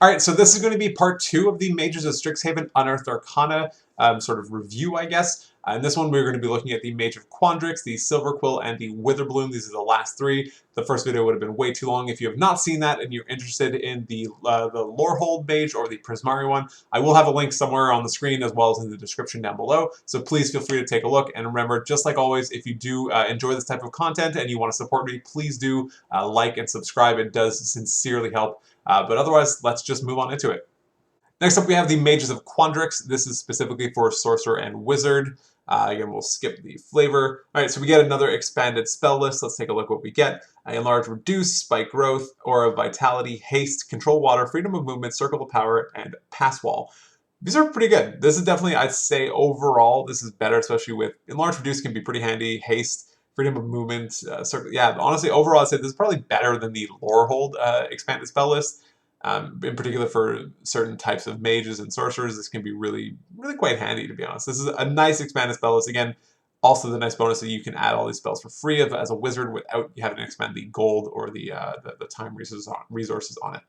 All right, so this is going to be part 2 of the Mages of Strixhaven Unearthed Arcana sort of review, I guess. In this one, we're going to be looking at the Mage of Quandrix, the Silverquill, and the Witherbloom. These are the last 3. The first video would have been way too long. If you have not seen that and you're interested in the Lorehold Mage or the Prismari one, I will have a link somewhere on the screen as well as in the description down below. So please feel free to take a look. And remember, just like always, if you do enjoy this type of content and you want to support me, please do like and subscribe. It does sincerely help. But otherwise, let's just move on into it. Next up, we have the Mages of Quandrix. This is specifically for Sorcerer and Wizard. Again, we'll skip the flavor. All right, so we get another expanded spell list. Let's take a look what we get. Enlarge, Reduce, Spike Growth, Aura of Vitality, Haste, Control Water, Freedom of Movement, Circle of Power, and Pass Wall. These are pretty good. This is definitely, I'd say, overall, this is better, especially with Enlarge, Reduce can be pretty handy. Haste, Freedom of Movement, Circle. Yeah, honestly, overall, I'd say this is probably better than the Lorehold expanded spell list. In particular for certain types of mages and sorcerers, this can be really quite handy, to be honest. This is a nice expanded spell list. Again, also the nice bonus that you can add all these spells for free as a wizard without having to expend the gold or the time resources on it.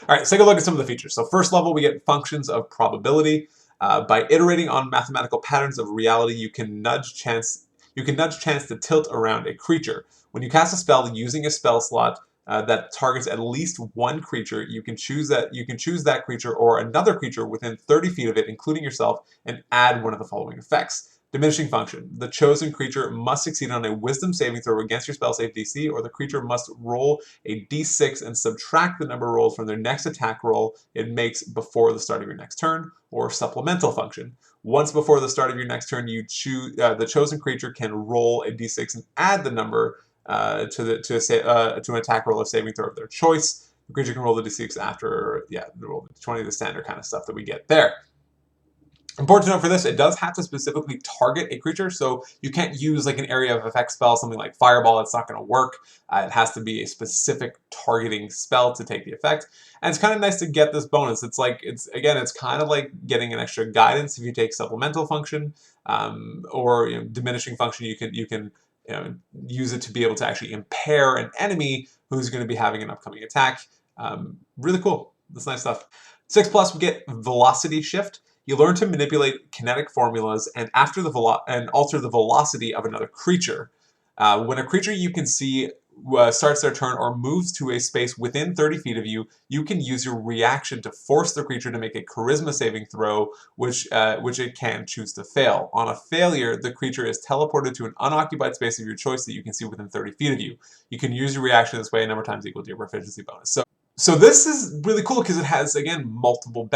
All right, let's take a look at some of the features. So first level, we get functions of probability. By iterating on mathematical patterns of reality, you can nudge chance to tilt around a creature. When you cast a spell using a spell slot that targets at least one creature, you can choose that creature or another creature within 30 feet of it, including yourself, and add one of the following effects. Diminishing function. The chosen creature must succeed on a wisdom saving throw against your spell save DC, or the creature must roll a d6 and subtract the number rolled from their next attack roll it makes before the start of your next turn. Or supplemental function. Once before the start of your next turn, you choose the chosen creature can roll a d6 and add the number to an attack roll or saving throw of their choice. The creature can roll the d6 after, roll the 20, the standard kind of stuff that we get there. Important to note for this, it does have to specifically target a creature, so you can't use like an area of effect spell, something like Fireball, it's not going to work. It has to be a specific targeting spell to take the effect. And it's kind of nice to get this bonus. It's kind of like getting an extra guidance if you take supplemental function, or diminishing function. You can use it to be able to actually impair an enemy who's going to be having an upcoming attack. Really cool. That's nice stuff. 6+, we get Velocity Shift. You learn to manipulate kinetic formulas and alter the velocity of another creature. When a creature you can see starts their turn or moves to a space within 30 feet of you, you can use your reaction to force the creature to make a charisma saving throw, which it can choose to fail. On a failure, the creature is teleported to an unoccupied space of your choice that you can see within 30 feet of you. You can use your reaction this way a number of times equal to your proficiency bonus. So this is really cool because it has, again, multiple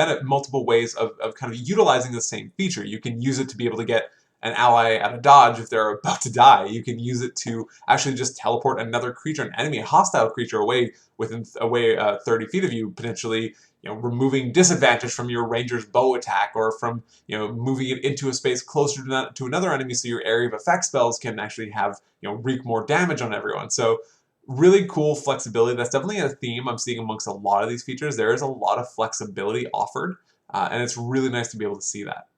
ways of kind of utilizing the same feature. You can use it to be able to get an ally at a dodge if they're about to die. You can use it to actually just teleport another creature, an enemy, a hostile creature away 30 feet of you, potentially removing disadvantage from your ranger's bow attack, or from moving it into a space closer to another enemy, so your area of effect spells can actually have wreak more damage on everyone. So really cool flexibility. That's definitely a theme I'm seeing amongst a lot of these features. There is a lot of flexibility offered, and it's really nice to be able to see that.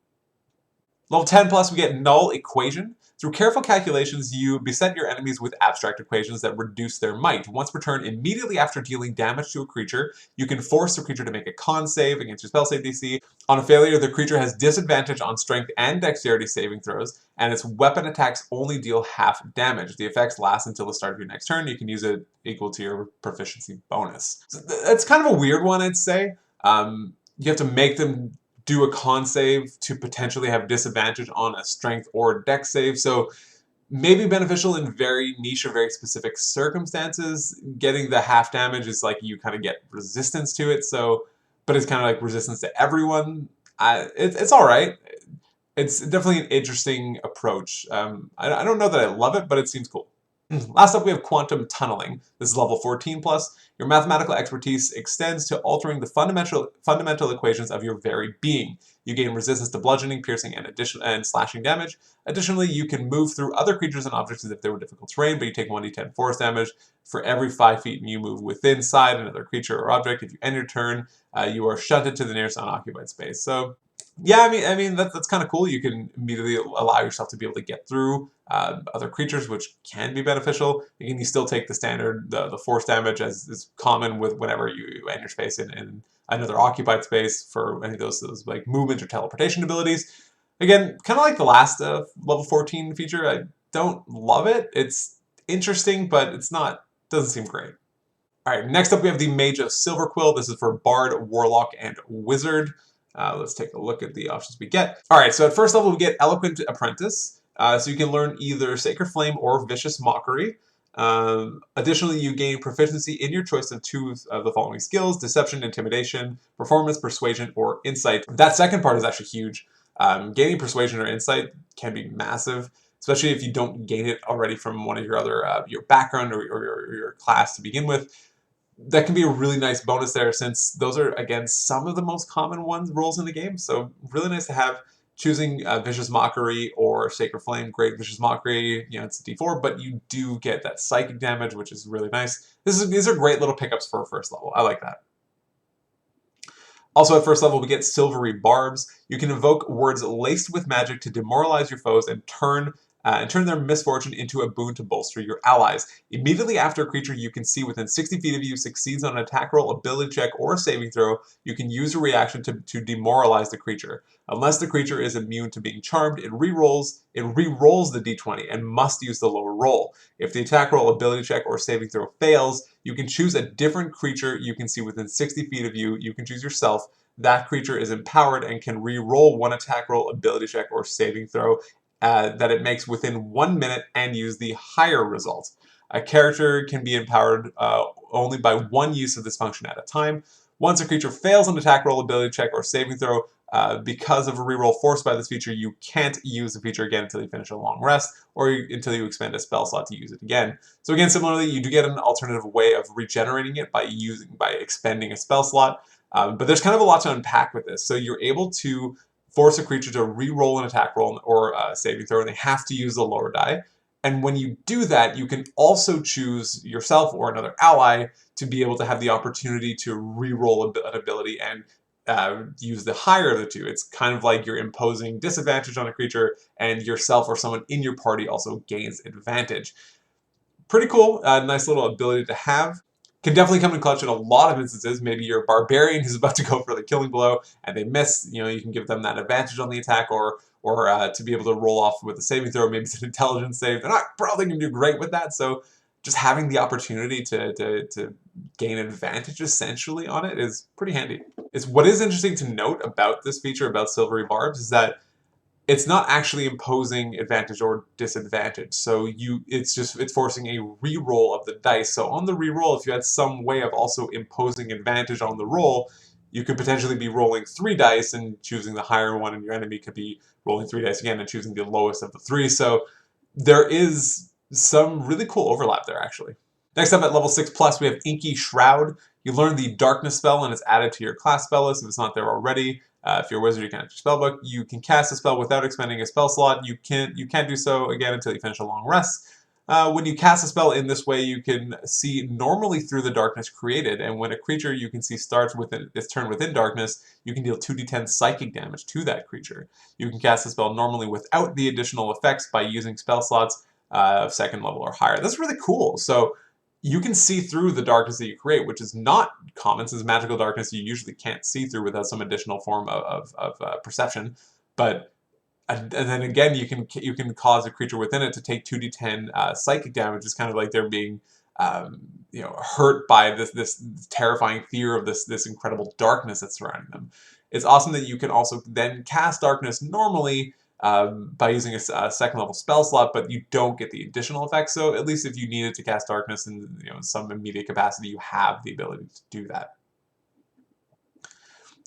Level 10+, we get Null Equation. Through careful calculations, you beset your enemies with abstract equations that reduce their might. Once per turn, immediately after dealing damage to a creature, you can force the creature to make a con save against your spell save DC. On a failure, the creature has disadvantage on strength and dexterity saving throws, and its weapon attacks only deal half damage. The effects last until the start of your next turn. You can use it equal to your proficiency bonus. So that's kind of a weird one, I'd say. You have to make them do a con save to potentially have disadvantage on a strength or dex save. So maybe beneficial in very niche or very specific circumstances. Getting the half damage is like you kind of get resistance to it. So, but it's kind of like resistance to everyone. It's all right. It's definitely an interesting approach. I don't know that I love it, but it seems cool. Last up, we have Quantum Tunneling. This is level 14+. Your mathematical expertise extends to altering the fundamental equations of your very being. You gain resistance to bludgeoning, piercing, and slashing damage. Additionally, you can move through other creatures and objects as if they were difficult terrain, but you take 1d10 force damage for every 5 feet you move inside another creature or object. If you end your turn, you are shunted to the nearest unoccupied space. So Yeah, I mean that's kind of cool. You can immediately allow yourself to be able to get through other creatures, which can be beneficial. Again, you still take the standard, the force damage as is common with whenever you enter space in another occupied space for any of those like movement or teleportation abilities. Again, kind of like the last level 14 feature. I don't love it. It's interesting, but it's not doesn't seem great. All right, next up we have the Mage of Silverquill. This is for Bard, Warlock, and Wizard. Let's take a look at the options we get. All right, so at first level we get Eloquent Apprentice. So you can learn either Sacred Flame or Vicious Mockery. Additionally, you gain proficiency in your choice of two of the following skills: Deception, Intimidation, Performance, Persuasion, or Insight. That second part is actually huge. Gaining Persuasion or Insight can be massive, especially if you don't gain it already from one of your other your background or your class to begin with. That can be a really nice bonus there, since those are, again, some of the most common roles in the game. So really nice to have. Choosing Vicious Mockery or Sacred Flame, great. Vicious Mockery, you know, it's a D4, but you do get that psychic damage, which is really nice. These are great little pickups for first level. I like that. Also at first level, we get Silvery Barbs. You can invoke words laced with magic to demoralize your foes and turn their misfortune into a boon to bolster your allies. Immediately after a creature you can see within 60 feet of you succeeds on an attack roll, ability check, or a saving throw, you can use a reaction to demoralize the creature. Unless the creature is immune to being charmed, it re-rolls the d20 and must use the lower roll. If the attack roll, ability check, or saving throw fails, you can choose a different creature you can see within 60 feet of you. You can choose yourself. That creature is empowered and can re-roll one attack roll, ability check, or saving throw that it makes within 1 minute and use the higher result. A character can be empowered only by one use of this function at a time. Once a creature fails an attack roll, ability check, or saving throw, because of a reroll forced by this feature, you can't use the feature again until you finish a long rest, or until you expend a spell slot to use it again. So again, similarly, you do get an alternative way of regenerating it by expending a spell slot. But there's kind of a lot to unpack with this. So you're able to force a creature to re-roll an attack roll or a saving throw, and they have to use the lower die. And when you do that, you can also choose yourself or another ally to be able to have the opportunity to re-roll an ability and use the higher of the two. It's kind of like you're imposing disadvantage on a creature, and yourself or someone in your party also gains advantage. Pretty cool, nice little ability to have. Can definitely come in clutch in a lot of instances. Maybe you're a barbarian who's about to go for the killing blow and they miss. You know, you can give them that advantage on the attack, or to be able to roll off with a saving throw. Maybe it's an intelligence save. They're not probably going to do great with that. So just having the opportunity to gain advantage essentially on it is pretty handy. What is interesting to note about this feature, about Silvery Barbs, is that it's not actually imposing advantage or disadvantage. So it's forcing a re-roll of the dice. So on the re-roll, if you had some way of also imposing advantage on the roll, you could potentially be rolling 3 dice and choosing the higher one, and your enemy could be rolling 3 dice again and choosing the lowest of the 3. So there is some really cool overlap there, actually. Next up at level 6+, we have Inky Shroud. You learn the Darkness spell, and it's added to your class spell list if it's not there already. If you're a wizard, you can enter your spellbook. You can cast a spell without expending a spell slot. You can't do so again until you finish a long rest. When you cast a spell in this way, you can see normally through the darkness created, and when a creature you can see starts within its turn within darkness, you can deal 2d10 psychic damage to that creature. You can cast a spell normally without the additional effects by using spell slots of 2nd level or higher. That's really cool. So you can see through the darkness that you create, which is not common, since magical darkness you usually can't see through without some additional form of perception. But and then again, you can cause a creature within it to take 2d10 psychic damage. It's kind of like they're being hurt by this terrifying fear of this incredible darkness that's surrounding them. It's awesome that you can also then cast darkness normally by using a 2nd level spell slot, but you don't get the additional effects. So at least if you needed to cast darkness in some immediate capacity, you have the ability to do that.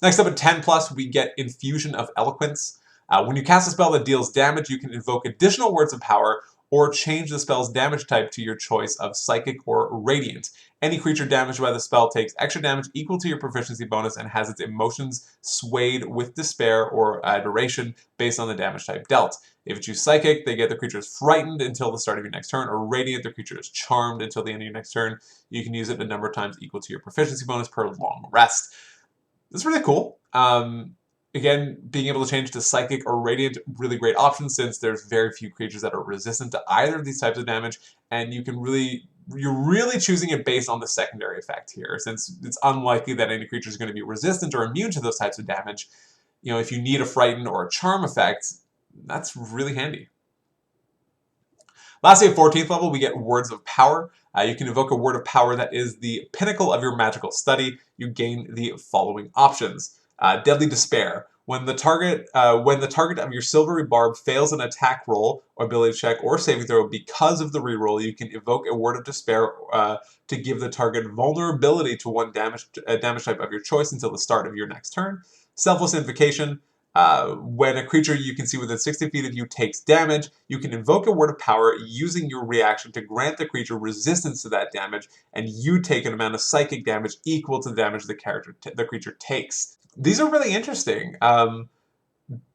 Next up at 10+, we get Infusion of Eloquence. When you cast a spell that deals damage, you can invoke additional words of power or change the spell's damage type to your choice of Psychic or Radiant. Any creature damaged by the spell takes extra damage equal to your proficiency bonus and has its emotions swayed with despair or adoration based on the damage type dealt. If you choose Psychic, they get the creature is frightened until the start of your next turn, or Radiant, the creature is charmed until the end of your next turn. You can use it a number of times equal to your proficiency bonus per long rest. This is really cool. Again, being able to change to Psychic or Radiant, really great option since there's very few creatures that are resistant to either of these types of damage, and you're really choosing it based on the secondary effect here, since it's unlikely that any creature is going to be resistant or immune to those types of damage. You know, if you need a Frighten or a Charm effect, that's really handy. Lastly, at 14th level, we get Words of Power. You can evoke a word of power that is the pinnacle of your magical study. You gain the following options. Deadly Despair. When the target of your Silvery Barb fails an attack roll, or ability check, or saving throw because of the reroll, you can evoke a Word of Despair to give the target vulnerability to one damage type of your choice until the start of your next turn. Selfless Invocation. When a creature you can see within 60 feet of you takes damage, you can invoke a Word of Power using your reaction to grant the creature resistance to that damage, and you take an amount of psychic damage equal to the damage the creature takes. These are really interesting.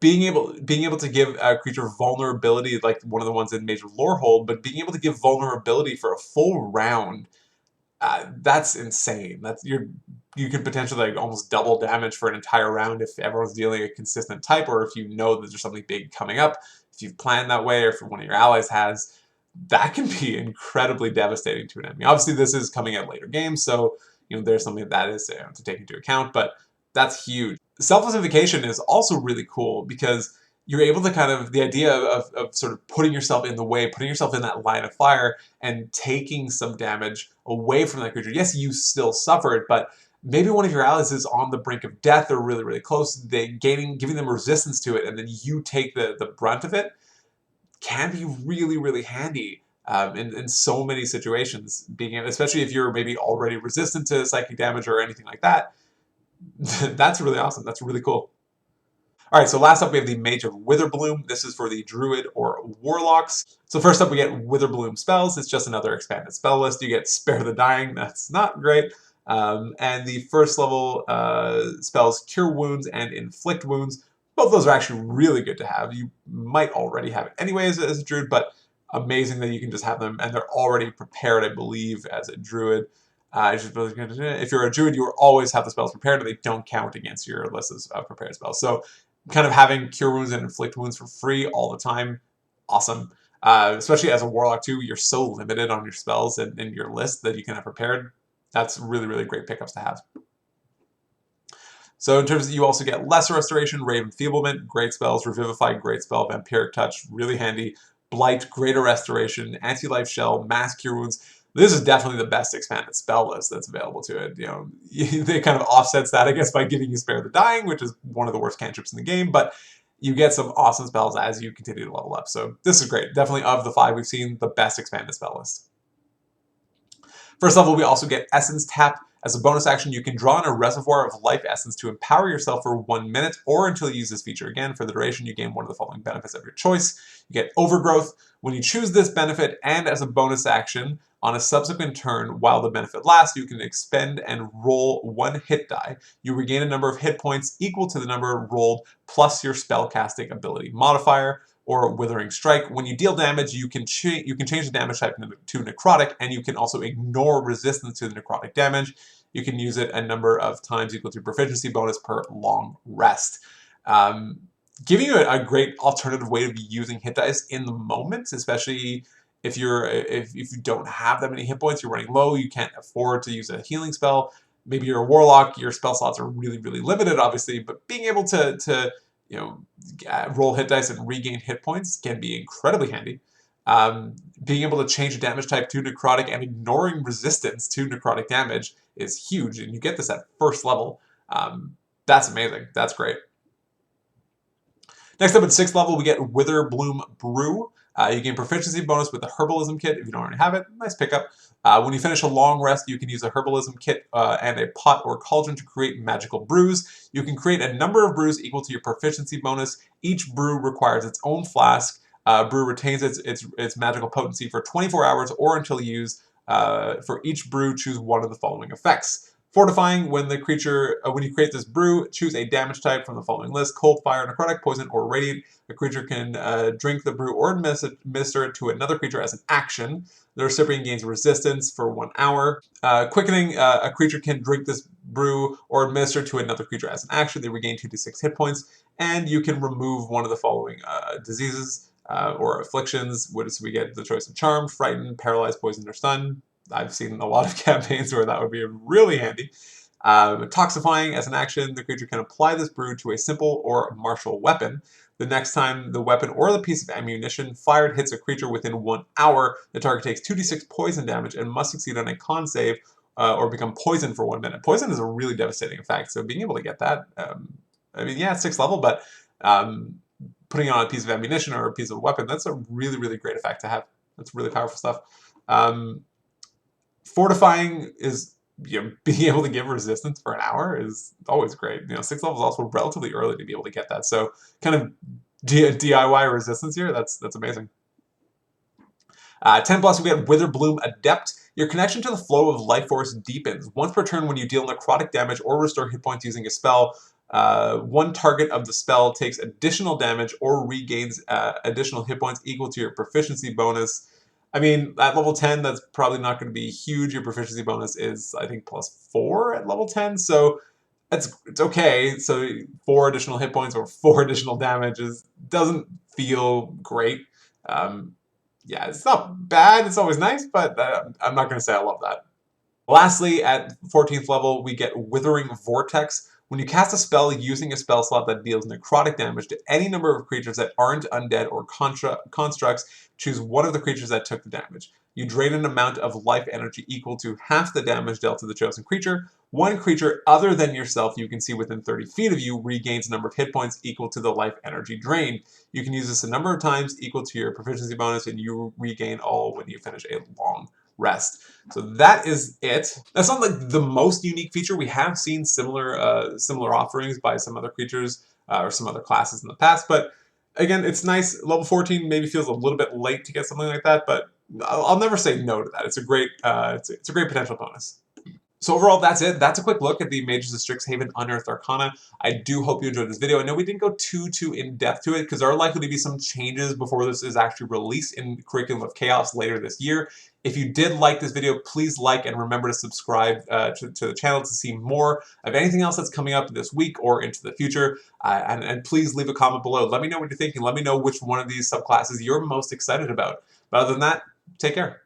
Being able to give a creature vulnerability, like one of the ones in Major Lorehold, but being able to give vulnerability for a full round, that's insane. You could potentially like almost double damage for an entire round if everyone's dealing a consistent type, or if you know that there's something big coming up. If you've planned that way, or if one of your allies has, that can be incredibly devastating to an enemy. Obviously, this is coming at later games, so there's something that is to take into account, but that's huge. Selfless Invocation is also really cool because you're able to the idea of sort of putting yourself in the way, putting yourself in that line of fire, and taking some damage away from that creature. Yes, you still suffered, but maybe one of your allies is on the brink of death or really, really close. Giving them resistance to it, and then you take the brunt of it, can be really, really handy in so many situations. Especially if you're maybe already resistant to psychic damage or anything like that. That's really awesome. That's really cool. All right, so last up we have the Mage of Witherbloom. This is for the Druid or Warlocks. So first up we get Witherbloom spells. It's just another expanded spell list. You get Spare the Dying. That's not great. And the first level spells Cure Wounds and Inflict Wounds. Both of those are actually really good to have. You might already have it anyways as a Druid, but amazing that you can just have them, and they're already prepared, I believe, as a Druid. If you're a Druid, you will always have the spells prepared, and they don't count against your list of prepared spells. So kind of having Cure Wounds and Inflict Wounds for free all the time, awesome. Especially as a Warlock too, you're so limited on your spells and your list that you can have prepared. That's really, really great pickups to have. So in terms of, you also get Lesser Restoration, Rave Enfeeblement, great spells, Revivify, great spell, Vampiric Touch, really handy, Blight, Greater Restoration, Anti-Life Shell, Mass Cure Wounds. This is definitely the best expanded spell list that's available to it. They kind of offsets that, I guess, by giving you Spare the Dying, which is one of the worst cantrips in the game, but you get some awesome spells as you continue to level up. So this is great. Definitely of the 5 we've seen, the best expanded spell list. First level, we also get Essence Tap. As a bonus action, you can draw in a reservoir of life essence to empower yourself for 1 minute or until you use this feature again. For the duration, you gain one of the following benefits of your choice. You get Overgrowth. When you choose this benefit and as a bonus action, on a subsequent turn, while the benefit lasts, you can expend and roll 1 hit die. You regain a number of hit points equal to the number rolled plus your spellcasting ability modifier, or Withering Strike. When you deal damage, you can change the damage type to Necrotic, and you can also ignore resistance to the necrotic damage. You can use it a number of times equal to proficiency bonus per long rest. Giving you a great alternative way to be using hit dice in the moment, especially if you don't have that many hit points, you're running low, you can't afford to use a healing spell. Maybe you're a Warlock, your spell slots are really, really limited, obviously, but being able to roll hit dice and regain hit points can be incredibly handy. Being able to change a damage type to necrotic and ignoring resistance to necrotic damage is huge, and you get this at first level. That's amazing. That's great. Next up at 6th level, we get Witherbloom Brew. You gain proficiency bonus with the Herbalism Kit if you don't already have it. Nice pickup. When you finish a long rest, you can use a Herbalism Kit and a pot or cauldron to create magical brews. You can create a number of brews equal to your proficiency bonus. Each brew requires its own flask. Brew retains its magical potency for 24 hours or until used. For each brew, choose one of the following effects. Fortifying, when the creature, when you create this brew, choose a damage type from the following list: cold, fire, necrotic, poison, or radiant. A creature can drink the brew or administer it to another creature as an action. The recipient gains resistance for 1 hour. Quickening, a creature can drink this brew or administer to another creature as an action. They regain 2d6 hit points, and you can remove one of the following diseases or afflictions. So we get the choice of charm, frighten, paralyze, poison, or stun. I've seen a lot of campaigns where that would be really handy. Toxifying, as an action, the creature can apply this brew to a simple or martial weapon. The next time the weapon or the piece of ammunition fired hits a creature within 1 hour, the target takes 2d6 poison damage and must succeed on a con save or become poisoned for 1 minute. Poison is a really devastating effect, so being able to get that, I mean, yeah, it's 6th level, but putting it on a piece of ammunition or a piece of weapon, that's a really, really great effect to have. That's really powerful stuff. Fortifying is, being able to give resistance for an hour is always great. 6th level is also relatively early to be able to get that. So kind of DIY resistance here. That's amazing. 10 plus, we get Witherbloom Adept. Your connection to the flow of life force deepens. Once per turn, when you deal necrotic damage or restore hit points using a spell, one target of the spell takes additional damage or regains additional hit points equal to your proficiency bonus. I mean, at level 10, that's probably not going to be huge. Your proficiency bonus is, I think, +4 at level 10, so it's okay. So 4 additional hit points or 4 additional damage doesn't feel great. Yeah, it's not bad. It's always nice, but I'm not going to say I love that. Lastly, at 14th level, we get Withering Vortex. When you cast a spell using a spell slot that deals necrotic damage to any number of creatures that aren't undead or constructs, choose one of the creatures that took the damage. You drain an amount of life energy equal to half the damage dealt to the chosen creature. One creature other than yourself you can see within 30 feet of you regains a number of hit points equal to the life energy drained. You can use this a number of times equal to your proficiency bonus, and you regain all when you finish a long rest. So that is it. That's not like the most unique feature. We have seen similar similar offerings by some other creatures or some other classes in the past, but again, it's nice. Level 14 maybe feels a little bit late to get something like that, but I'll never say no to that. It's a great it's a great potential bonus. So overall, that's it. That's a quick look at the Mages of Strixhaven Unearthed Arcana. I do hope you enjoyed this video. I know we didn't go too in-depth to it because there are likely to be some changes before this is actually released in Curriculum of Chaos later this year. If you did like this video, please like and remember to subscribe to the channel to see more of anything else that's coming up this week or into the future. And please leave a comment below. Let me know what you're thinking. Let me know which one of these subclasses you're most excited about. But other than that, take care.